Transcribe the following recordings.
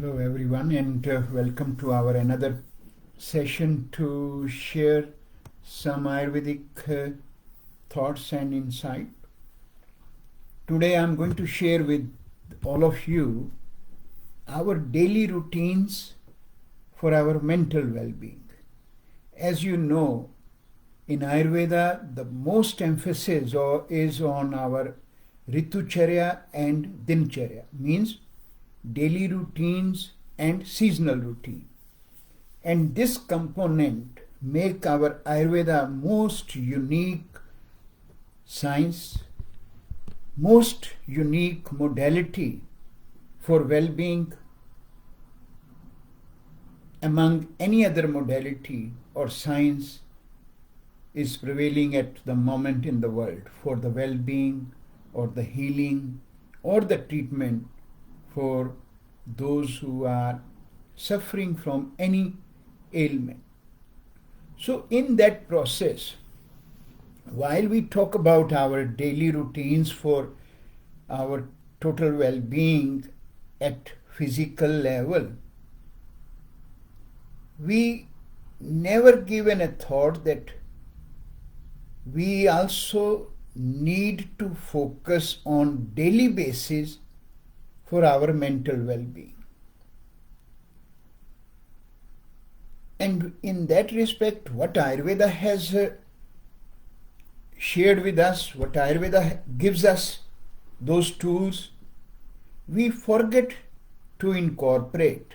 Hello everyone, and welcome to our another session to share some Ayurvedic thoughts and insight. Today I am going to share with all of you our daily routines for our mental well-being. As you know, in Ayurveda the most emphasis is on our Ritu Charya and Din Charya, means daily routines and seasonal routine. And this component make our Ayurveda most unique science, most unique modality for well-being among any other modality or science is prevailing at the moment in the world for the well-being or the healing or the treatment for those who are suffering from any ailment. So in that process, while we talk about our daily routines for our total well-being at physical level, we never given a thought that we also need to focus on daily basis for our mental well-being. And in that respect, what Ayurveda has shared with us, what Ayurveda gives us, those tools, we forget to incorporate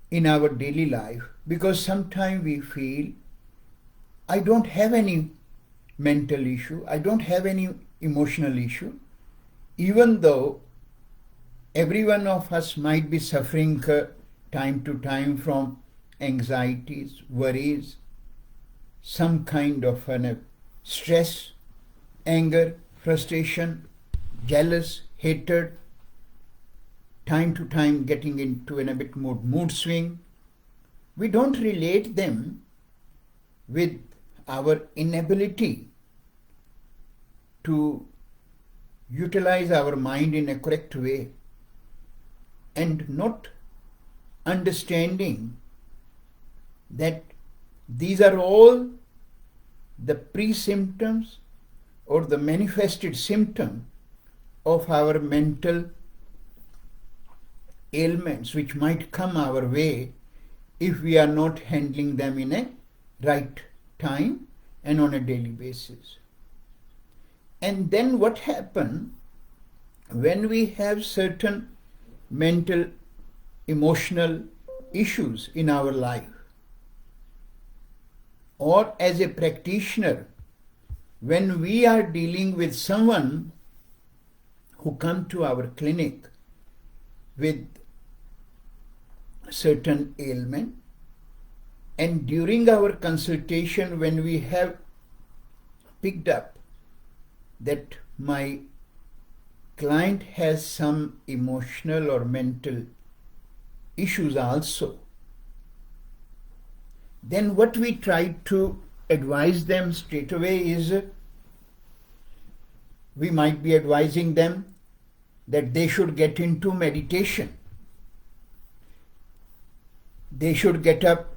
in our daily life because sometimes we feel, I don't have any mental issue, I don't have any emotional issue, even though every one of us might be suffering time to time from anxieties, worries, some kind of stress, anger, frustration, jealous, hatred, time to time getting into a bit more mood swing. We don't relate them with our inability to utilize our mind in a correct way and not understanding that these are all the pre-symptoms or the manifested symptom of our mental ailments which might come our way if we are not handling them in a right time and on a daily basis. And then what happens when we have certain mental, emotional issues in our life, or as a practitioner, when we are dealing with someone who come to our clinic with certain ailment, and during our consultation when we have picked up that my client has some emotional or mental issues also, then what we try to advise them straight away is we might be advising them that they should get into meditation. They should get up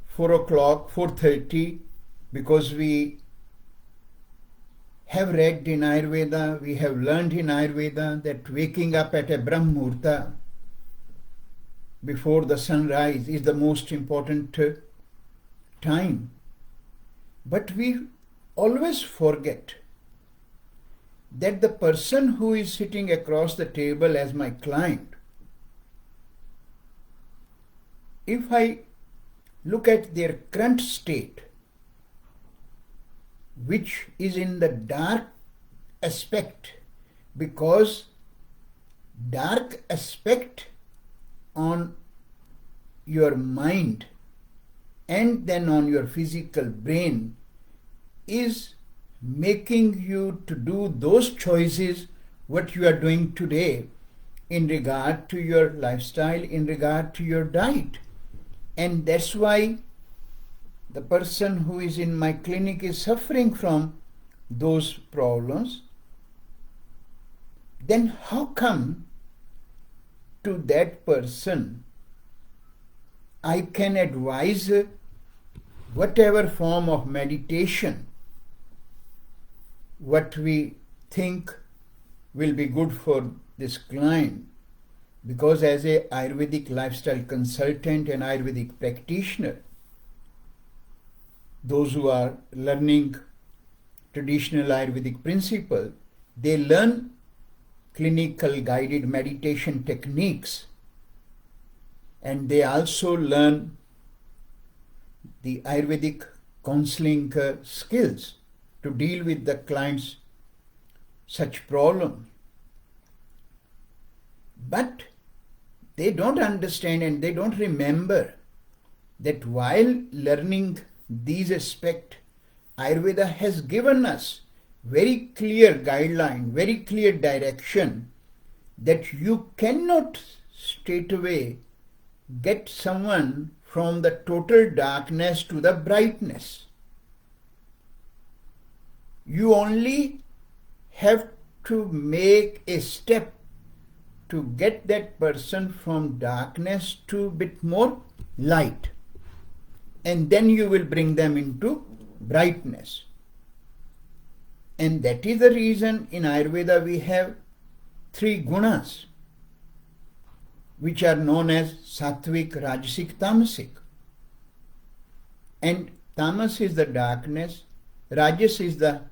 4 o'clock, 4:30, because we have read in Ayurveda, we have learned in Ayurveda that waking up at a Brahmurta before the sunrise is the most important time. But we always forget that the person who is sitting across the table as my client, if I look at their current state, which is in the dark aspect, because dark aspect on your mind and then on your physical brain is making you to do those choices what you are doing today in regard to your lifestyle, in regard to your diet. And that's why the person who is in my clinic is suffering from those problems. Then how come to that person, I can advise whatever form of meditation, what we think will be good for this client. Because as a Ayurvedic lifestyle consultant and Ayurvedic practitioner, those who are learning traditional Ayurvedic principle, they learn clinical guided meditation techniques, and they also learn the Ayurvedic counseling skills to deal with the client's such problem. But they don't understand and they don't remember that while learning these aspects, Ayurveda has given us very clear guideline, very clear direction that you cannot straightaway get someone from the total darkness to the brightness. You only have to make a step to get that person from darkness to a bit more light, and then you will bring them into brightness. And that is the reason in Ayurveda we have 3 gunas, which are known as Sattvic, Rajasic, Tamasic. And Tamas is the darkness, Rajas is the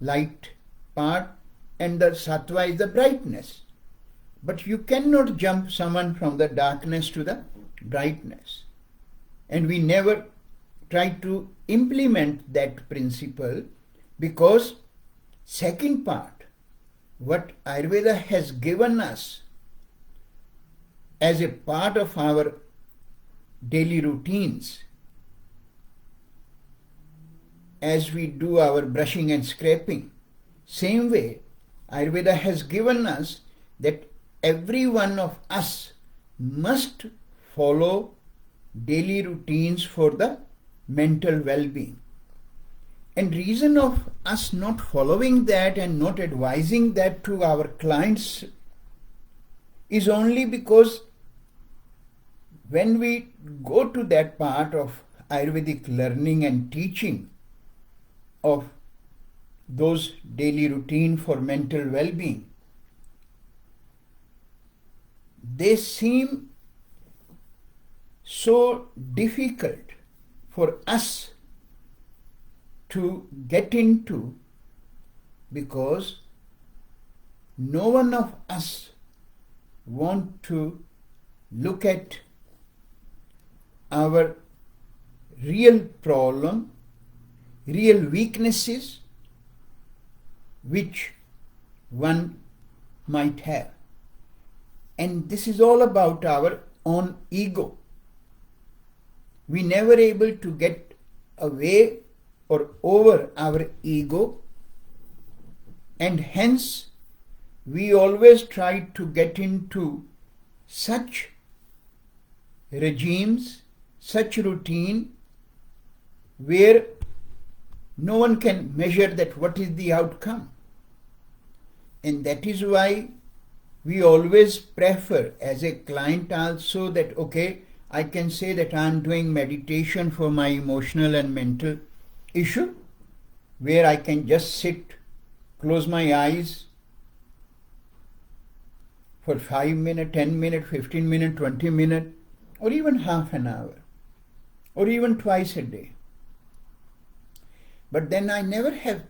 light part, and the Sattva is the brightness. But you cannot jump someone from the darkness to the brightness. And we never try to implement that principle, because second part, what Ayurveda has given us as a part of our daily routines, as we do our brushing and scraping, same way Ayurveda has given us that every one of us must follow daily routines for the mental well-being. And reason of us not following that and not advising that to our clients is only because when we go to that part of Ayurvedic learning and teaching of those daily routine for mental well-being, they seem so difficult for us to get into, because no one of us want to look at our real problem, real weaknesses which one might have. And this is all about our own ego. We never able to get away or over our ego, and hence we always try to get into such regimes, such routine where no one can measure that what is the outcome. And that is why we always prefer as a client also that, okay, I can say that I am doing meditation for my emotional and mental issue, where I can just sit, close my eyes for 5 minutes, 10 minutes, 15 minutes, 20 minutes, or even half an hour, or even twice a day. But then I never have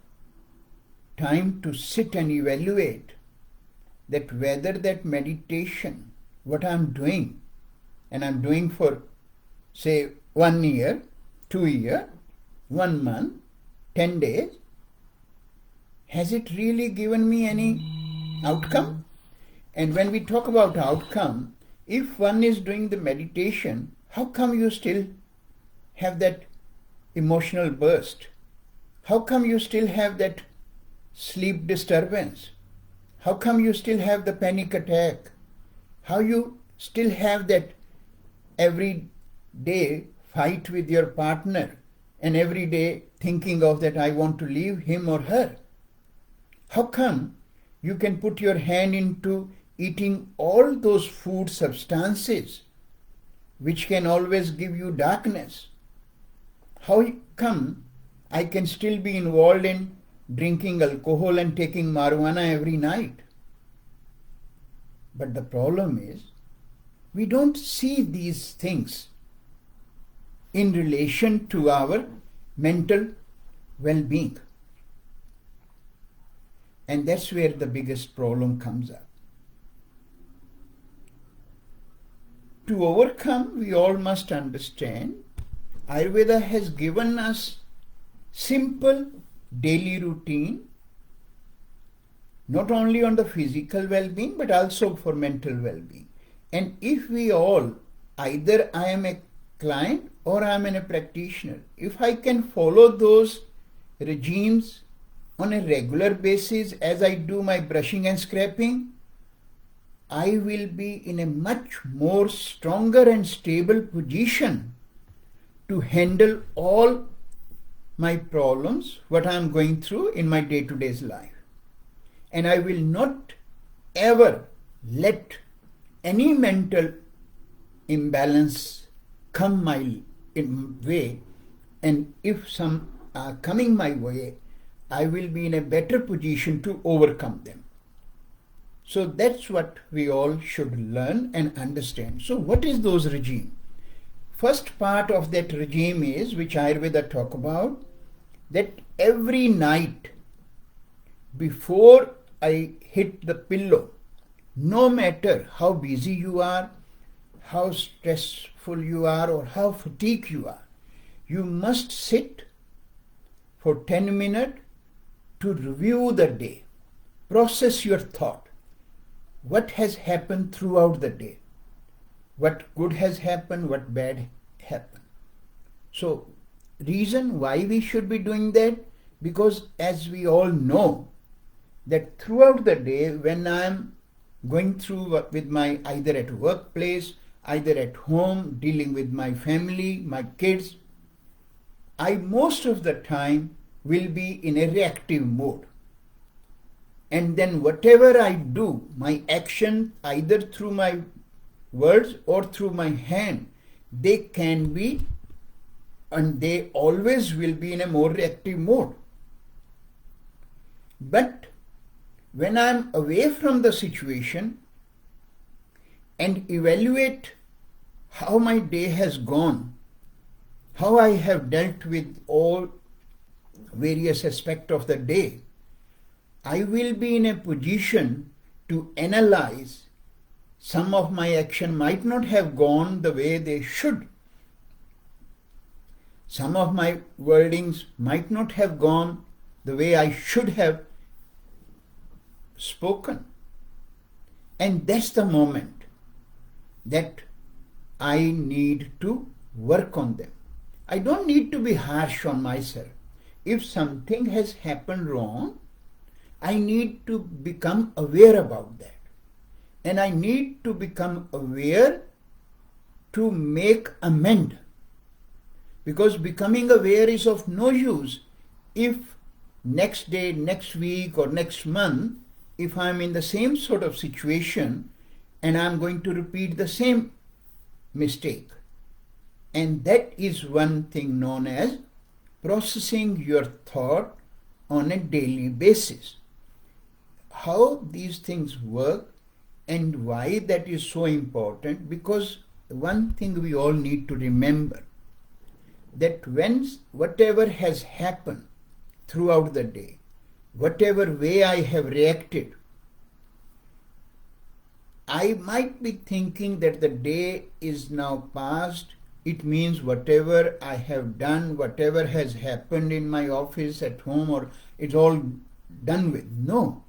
time to sit and evaluate that whether that meditation, what I am doing, and I am doing for say 1 year, 2 years, 1 month, 10 days, has it really given me any outcome? And when we talk about outcome, if one is doing the meditation, how come you still have that emotional burst? How come you still have that sleep disturbance? How come you still have the panic attack? How you still have that every day fight with your partner and every day thinking of that I want to leave him or her? How come you can put your hand into eating all those food substances which can always give you darkness? How come I can still be involved in drinking alcohol and taking marijuana every night? But the problem is, we don't see these things in relation to our mental well-being. And that's where the biggest problem comes up. To overcome, we all must understand, Ayurveda has given us simple daily routine, not only on the physical well-being, but also for mental well-being. And if we all, either I am a client or I am a practitioner, if I can follow those regimes on a regular basis as I do my brushing and scraping, I will be in a much more stronger and stable position to handle all my problems, what I am going through in my day-to-day life. And I will not ever let any mental imbalance come my way, and if some are coming my way, I will be in a better position to overcome them. So that's what we all should learn and understand. So what is those regime? First part of that regime is, which Ayurveda talk about, that every night before I hit the pillow, no matter how busy you are, how stressful you are, or how fatigued you are, you must sit for 10 minutes to review the day, process your thought. What has happened throughout the day? What good has happened? What bad happened? So, reason why we should be doing that? Because as we all know, that throughout the day, when I am going through with my, either at workplace, either at home, dealing with my family, my kids, I most of the time will be in a reactive mode. And then whatever I do, my action, either through my words or through my hand, they can be, and they always will be in a more reactive mode. But when I am away from the situation and evaluate how my day has gone, how I have dealt with all various aspects of the day, I will be in a position to analyze some of my action might not have gone the way they should. Some of my wordings might not have gone the way I should have spoken. And that's the moment that I need to work on them. I don't need to be harsh on myself. If something has happened wrong, I need to become aware about that. And I need to become aware to make amend. Because becoming aware is of no use if next day, next week or next month, if I am in the same sort of situation and I am going to repeat the same mistake. And that is one thing known as processing your thought on a daily basis. How these things work and why that is so important, because one thing we all need to remember, that when whatever has happened throughout the day, whatever way I have reacted, I might be thinking that the day is now past. It means whatever I have done, whatever has happened in my office, at home, or it's all done with. No,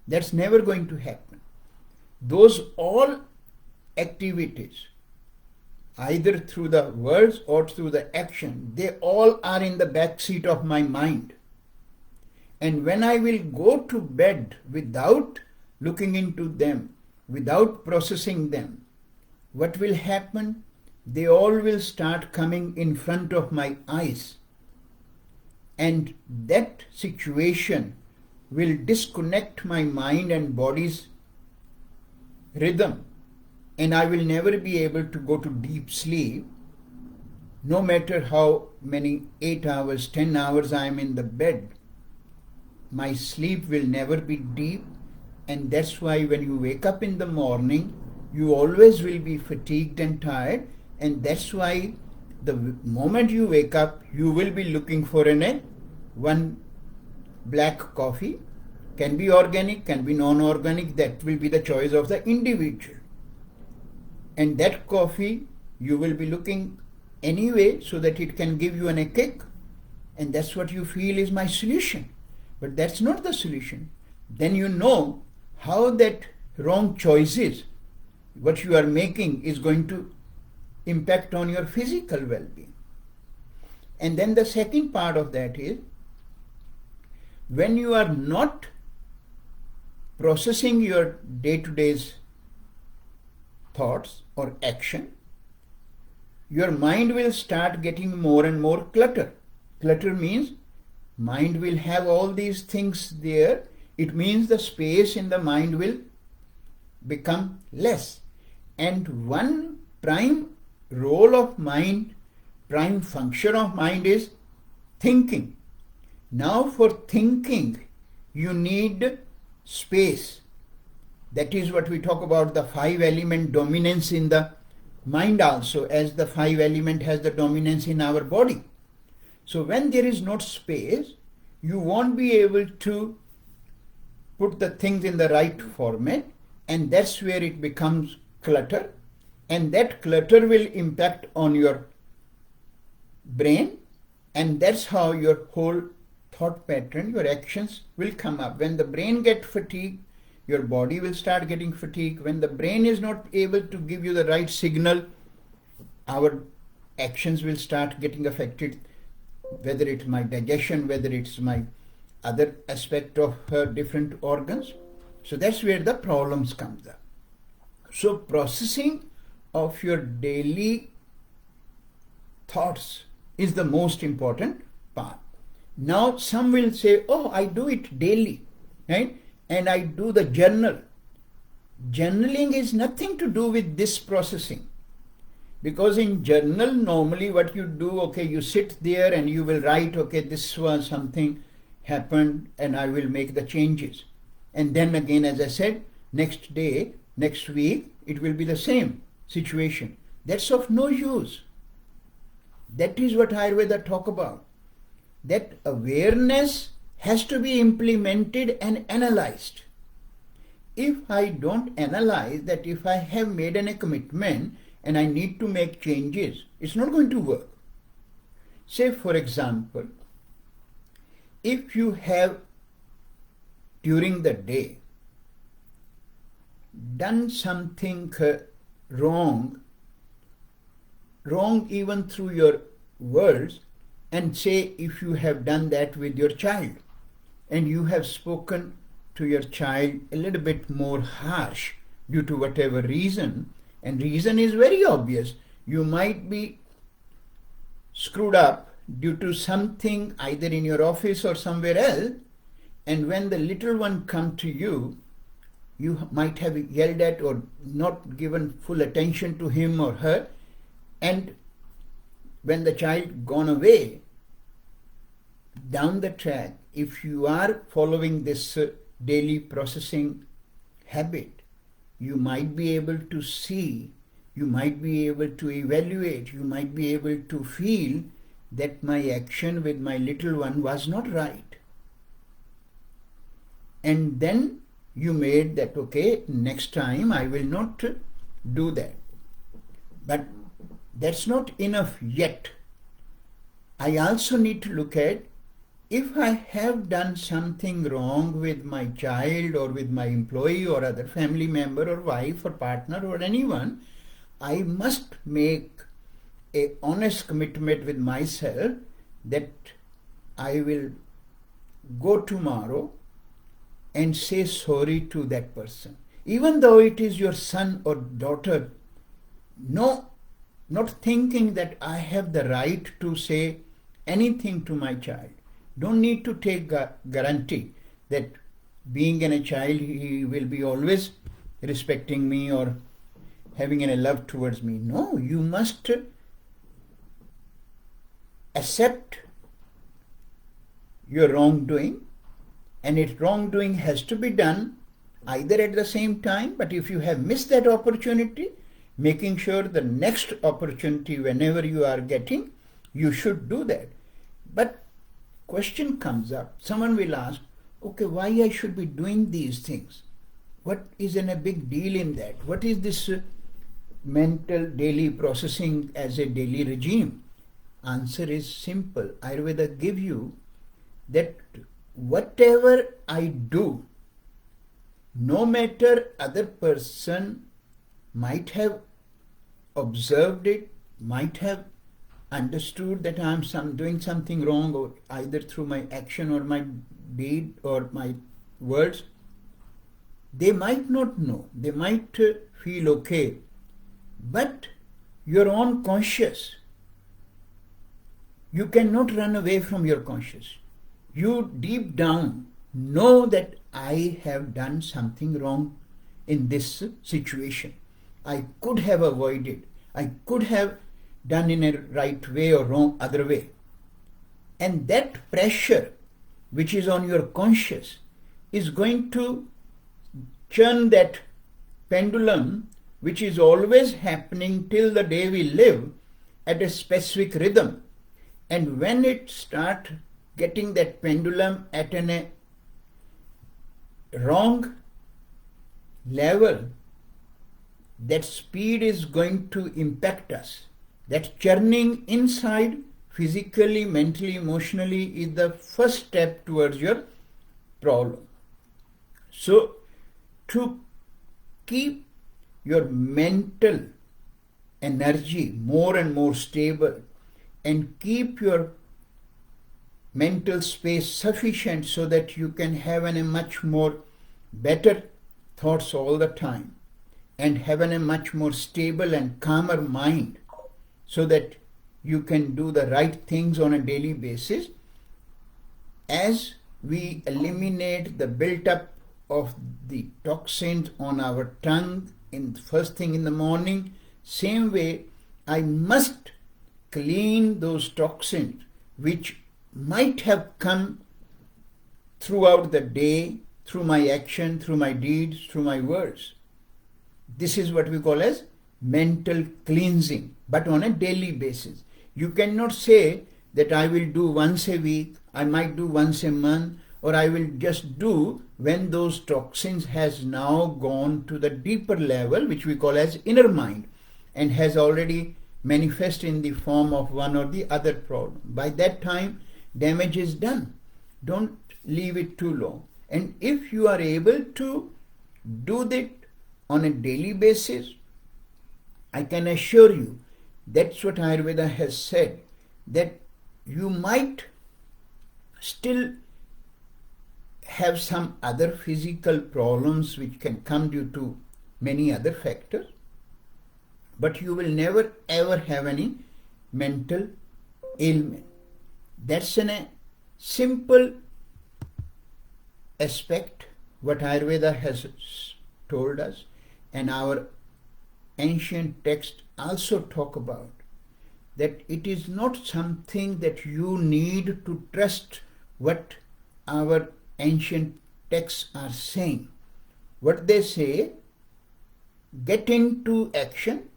that's never going to happen. Those all activities, either through the words or through the action, they all are in the back seat of my mind. And when I will go to bed without looking into them, without processing them, what will happen? They all will start coming in front of my eyes. And that situation will disconnect my mind and body's rhythm, and I will never be able to go to deep sleep, no matter how many 8 hours, 10 hours I am in the bed. My sleep will never be deep, and that's why when you wake up in the morning, you always will be fatigued and tired, and that's why the moment you wake up, you will be looking for one black coffee. Can be organic, can be non-organic, that will be the choice of the individual. And that coffee you will be looking anyway so that it can give you a kick, and that's what you feel is my solution. But that's not the solution. Then you know how that wrong choices, what you are making, is going to impact on your physical well-being. And then the second part of that is, when you are not processing your day-to-day thoughts or action, your mind will start getting more and more clutter. Clutter means mind will have all these things there. It means the space in the mind will become less. And one prime role of mind, prime function of mind is thinking. Now for thinking, you need space. That is what we talk about, the 5 element dominance in the mind also, as the 5 element has the dominance in our body. So when there is not space, you won't be able to put the things in the right format, and that's where it becomes clutter, and that clutter will impact on your brain, and that's how your whole thought pattern, your actions will come up. When the brain gets fatigued, your body will start getting fatigued. When the brain is not able to give you the right signal, our actions will start getting affected, whether it's my digestion, whether it's my other aspect of different organs. So that's where the problems comes up. So processing of your daily thoughts is the most important part. Now some will say, oh, I do it daily, right? And I do the journal. Journaling is nothing to do with this processing. Because in journal, normally what you do, okay, you sit there and you will write, okay, this was something happened and I will make the changes. And then again, as I said, next day, next week, it will be the same situation. That's of no use. That is what Ayurveda talk about. That awareness has to be implemented and analyzed. If I don't analyze that, if I have made a commitment and I need to make changes, it's not going to work. Say, for example, if you have during the day done something wrong even through your words, and say if you have done that with your child and you have spoken to your child a little bit more harsh due to whatever reason, and reason is very obvious, you might be screwed up due to something either in your office or somewhere else, and when the little one come to you, you might have yelled at or not given full attention to him or her, and when the child gone away, down the track, if you are following this daily processing habit, you might be able to see, you might be able to evaluate, you might be able to feel that my action with my little one was not right. And then you made that, okay, next time I will not do that. But that's not enough yet. I also need to look at, if I have done something wrong with my child or with my employee or other family member or wife or partner or anyone, I must make an honest commitment with myself that I will go tomorrow and say sorry to that person. Even though it is your son or daughter, no, not thinking that I have the right to say anything to my child. Don't need to take a guarantee that being a child, he will be always respecting me or having a love towards me. No, you must accept your wrongdoing, and its wrongdoing has to be done either at the same time, but if you have missed that opportunity, making sure the next opportunity whenever you are getting, you should do that. But question comes up, someone will ask, okay, why I should be doing these things? What is a big deal in that? What is this mental daily processing as a daily regime? Answer is simple. Ayurveda gives you that whatever I do, no matter other person might have observed it, might have understood that I am doing something wrong, or either through my action or my deed or my words, they might not know, they might feel okay, but your own conscious, you cannot run away from your conscious. You deep down know that I have done something wrong in this situation. I could have avoided, I could have done in a right way or wrong other way. And that pressure which is on your conscious is going to churn that pendulum which is always happening till the day we live at a specific rhythm. And when it starts getting that pendulum at a wrong level, that speed is going to impact us. That churning inside, physically, mentally, emotionally, is the first step towards your problem. So, to keep your mental energy more and more stable and keep your mental space sufficient so that you can have a much more better thoughts all the time and have a much more stable and calmer mind so that you can do the right things on a daily basis. As we eliminate the built-up of the toxins on our tongue in first thing in the morning, same way I must clean those toxins which might have come throughout the day, through my action, through my deeds, through my words. This is what we call as mental cleansing, but on a daily basis. You cannot say that I will do once a week, I might do once a month, or I will just do when those toxins has now gone to the deeper level, which we call as inner mind, and has already manifest in the form of one or the other problem. By that time, damage is done. Don't leave it too long. And if you are able to do that on a daily basis, I can assure you, that's what Ayurveda has said, that you might still have some other physical problems which can come due to many other factors, but you will never ever have any mental ailment. That's a simple aspect what Ayurveda has told us, and our ancient texts also talk about, that it is not something that you need to trust what our ancient texts are saying. What they say, get into action,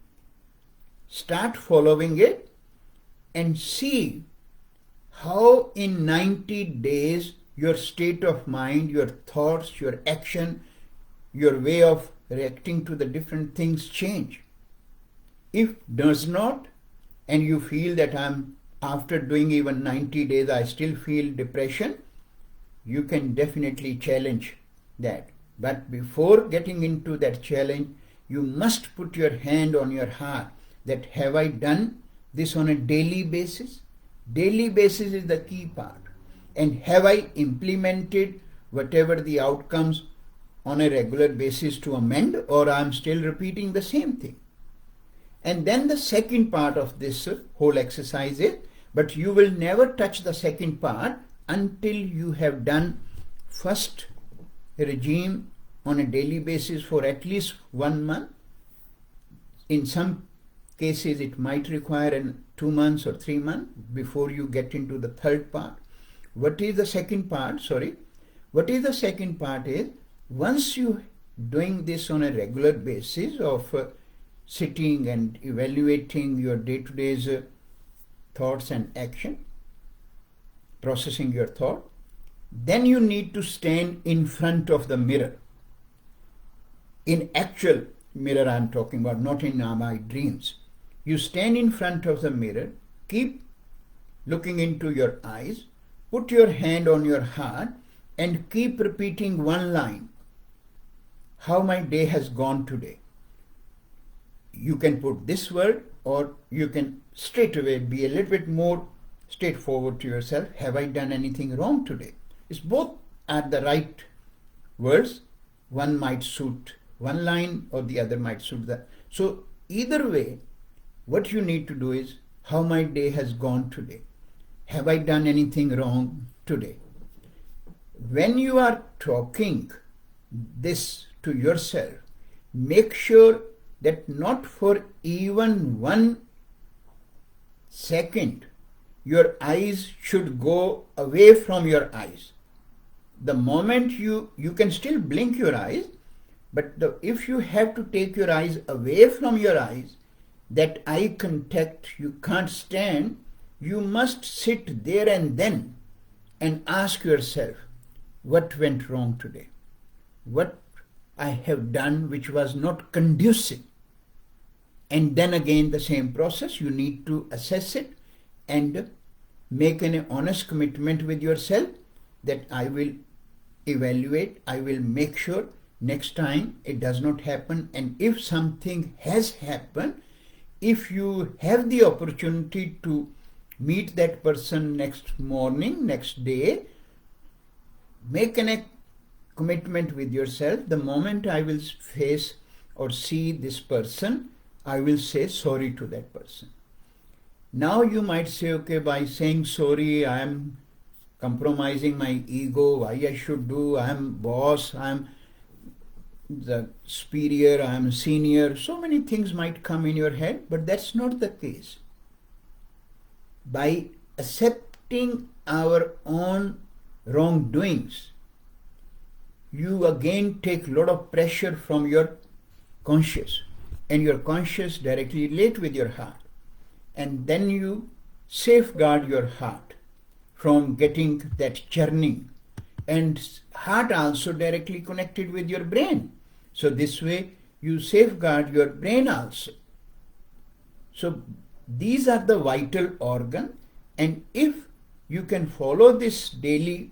start following it, and see how in 90 days your state of mind, your thoughts, your action, your way of reacting to the different things change. If does not, and you feel that after doing even 90 days I still feel depression, you can definitely challenge that. But before getting into that challenge, you must put your hand on your heart that have I done this on a daily basis? Daily basis is the key part. And have I implemented whatever the outcomes on a regular basis to amend, or I am still repeating the same thing? And then the second part of this whole exercise is, but you will never touch the second part until you have done first regime on a daily basis for at least 1 month. In some cases, it might require 2 months or 3 months before you get into the third part. What is the second part? What is the second part is, once you doing this on a regular basis of sitting and evaluating your day-to-day thoughts and action, processing your thought, then you need to stand in front of the mirror. In actual mirror I'm talking about, not in my dreams. You stand in front of the mirror, keep looking into your eyes, put your hand on your heart and keep repeating one line. How my day has gone today. You can put this word, or you can straight away be a little bit more straightforward to yourself. Have I done anything wrong today? It's both at the right words. One might suit one line or the other might suit that. So either way, what you need to do is, how my day has gone today. Have I done anything wrong today? When you are talking this to yourself, make sure that not for even 1 second your eyes should go away from your eyes. The moment you can still blink your eyes, but if you have to take your eyes away from your eyes, that eye contact you can't stand, you must sit there and then and ask yourself, what went wrong today? What I have done which was not conducive? And then again the same process, you need to assess it and make an honest commitment with yourself that I will evaluate, I will make sure next time it does not happen. And if something has happened, if you have the opportunity to meet that person next morning, next day, make a commitment with yourself. The moment I will face or see this person, I will say sorry to that person. Now you might say, okay, by saying sorry, I am compromising my ego. Why I should do? I am boss. I am the superior. I am senior. So many things might come in your head, but that's not the case. By accepting our own wrongdoings, you again take a lot of pressure from your conscious, and your conscious directly relate with your heart. And then you safeguard your heart from getting that churning. And heart also directly connected with your brain. So this way you safeguard your brain also. So these are the vital organ, and if you can follow this daily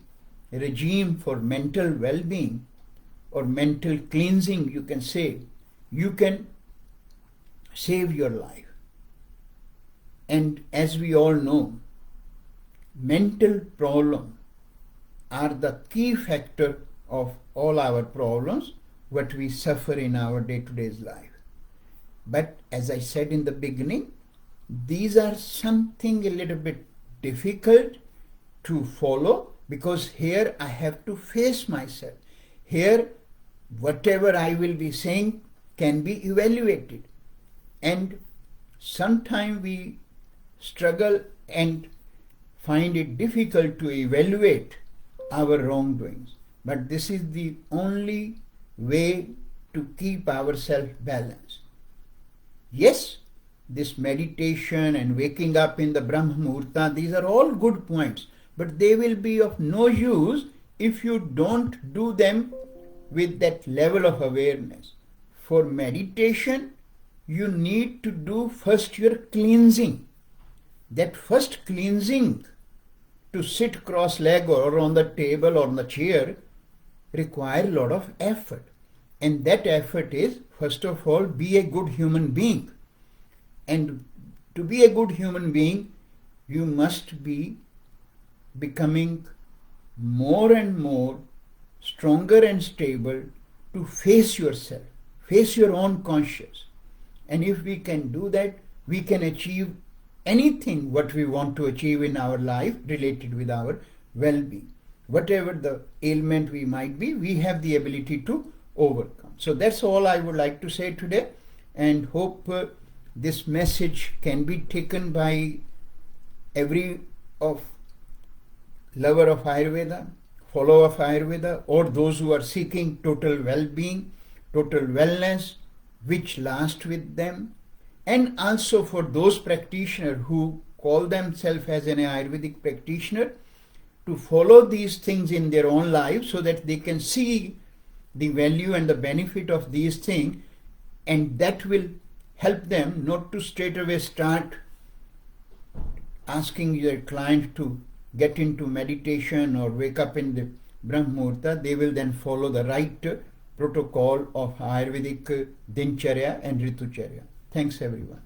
regime for mental well-being or mental cleansing, you can say, you can save your life. And as we all know, mental problems are the key factor of all our problems, what we suffer in our day-to-day life. But as I said in the beginning, these are something a little bit difficult to follow, because here I have to face myself. Here whatever I will be saying can be evaluated. And sometimes we struggle and find it difficult to evaluate our wrongdoings. But this is the only way to keep ourselves balanced. Yes, this meditation and waking up in the Brahma Muhurta, these are all good points, but they will be of no use if you don't do them with that level of awareness. For meditation, you need to do first your cleansing. That first cleansing, to sit cross-legged or on the table or on the chair, require a lot of effort. And that effort is, first of all, be a good human being. And to be a good human being, you must be becoming more and more stronger and stable to face yourself, face your own conscience. And if we can do that, we can achieve anything what we want to achieve in our life related with our well-being. Whatever the ailment we might be, we have the ability to overcome. So that's all I would like to say today, and hope this message can be taken by every of lover of Ayurveda, follower of Ayurveda, or those who are seeking total well-being, total wellness, which lasts with them, and also for those practitioners who call themselves as an Ayurvedic practitioner, to follow these things in their own lives so that they can see the value and the benefit of these things, and that will help them not to straight away start asking their client to get into meditation or wake up in the Brahm Muhurta. They will then follow the right protocol of Ayurvedic Dincharya and Ritucharya. Thanks everyone.